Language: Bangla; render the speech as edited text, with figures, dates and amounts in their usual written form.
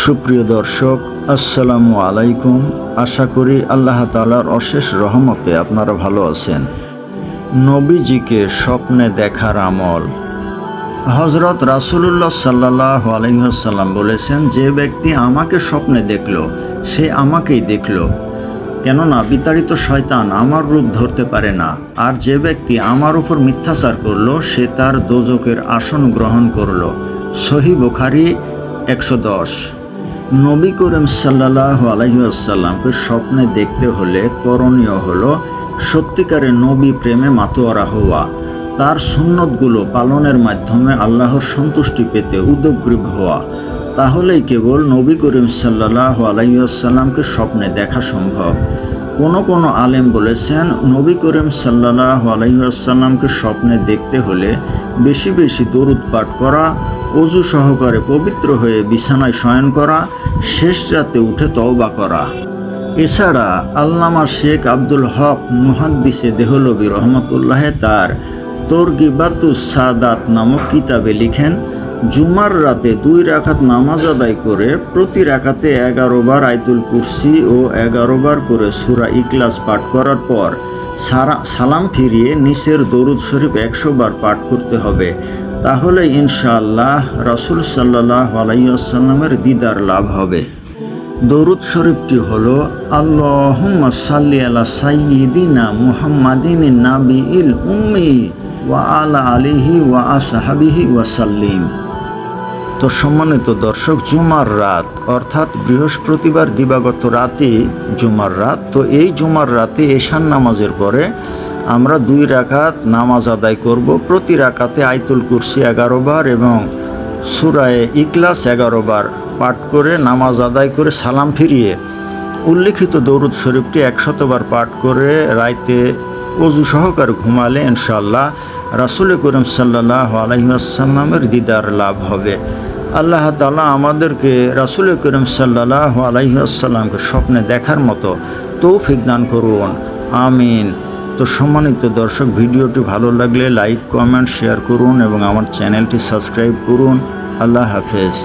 সুপ্রিয় দর্শক, আসসালামু আলাইকুম। আশা করি আল্লাহ তাআলার অশেষ রহমতে আপনারা ভালো আছেন। নবীজিকে স্বপ্নে দেখার আমল। হযরত রাসূলুল্লাহ সাল্লাল্লাহু আলাইহি ওয়াসাল্লাম বলেছেন, যে ব্যক্তি আমাকে স্বপ্নে দেখল সে আমাকেই দেখল, কেননা বিতাড়িত শয়তান আমার রূপ ধরতে পারে না। আর যে ব্যক্তি আমার উপর মিথ্যাচার করল সে তার দোজকের আসন গ্রহণ করল। সহিহ বুখারী 110। নবী করিম সাল্লাল্লাহু আলাইহি ওয়াসাল্লামকে স্বপ্নে দেখতে হলে করণীয় হলো সত্যিকারের নবী প্রেমে মাতোয়ারা হওয়া, তার সুন্নতগুলো পালনের মাধ্যমে আল্লাহর সন্তুষ্টি পেতে উদগ্রীব হওয়া। তাহলেই কেবল নবী করিম সাল্লাল্লাহু আলাইহি ওয়াসাল্লামকে স্বপ্নে দেখা সম্ভব। কোনো আলেম বলেছেন, নবী করিম সাল্লাল্লাহু আলাইহি ওয়াসাল্লামকে স্বপ্নে দেখতে হলে বেশি বেশি দরুদ পাঠ করা, অজু সহকারে পবিত্র হয়ে বিছানায় শয়ন করা, শেষ রাতে উঠে তওবা করা। এছাড়া আল্লামা শেখ আব্দুল হক মুহাদ্দিসে দেহলভী রহমতুল্লাহ তার তরগিবাতুস সাদাত নামক কিতাবে লিখেন, জুমার রাতে 2 রাকাত নামাজ আদায় করে প্রতি রাকাতে 11 বার আয়াতুল কুরসি ও 11 বার করে সূরা ইখলাস পাঠ করার পর সালাম ফিরিয়ে নিচের দরুদ শরীফ 100 বার পাঠ করতে হবে। তাহলে ইনশাআল্লাহ রাসূল সাল্লাল্লাহু আলাইহি ওয়াসাল্লামের দিদার লাভ হবে। দরুদ শরীফটি হলো, আল্লাহুম্মা সাল্লি আলা সাইয়্যিদিনা মুহাম্মাদিন নাবিয়িল উম্মি ওয়া আলা আলিহি ওয়া আসহাবিহি ওয়া সাল্লিম। তো সম্মানিত দর্শক, জুমার রাত অর্থাৎ বৃহস্পতিবার দিবাগত রাতে জুমার রাত। তো এই জুমার রাতে এশার নামাজের পরে আমরা 2 রাকাত নামাজ আদায় করব। প্রতি রাকাতে আয়াতুল কুরসি 11 বার এবং সূরা ইখলাস 11 বার পাঠ করে নামাজ আদায় করে সালাম ফিরিয়ে উল্লেখিত দরুদ শরীফটি 100 বার পাঠ করে রাতে ওযু সহকারে ঘুমালে ইনশাআল্লাহ রাসূল করিম সাল্লাল্লাহু আলাইহি ওয়াসাল্লামের দিদার লাভ হবে। আল্লাহ তাআলা আমাদেরকে রাসূল করিম সাল্লাল্লাহু আলাইহি ওয়াসাল্লামকে স্বপ্নে দেখার মতো তৌফিক দান করুন, আমিন। তো সম্মানিত দর্শক, ভিডিওটি ভালো লাগলে লাইক, কমেন্ট, শেয়ার করুন এবং আমার চ্যানেলটি সাবস্ক্রাইব করুন। আল্লাহ হাফেজ।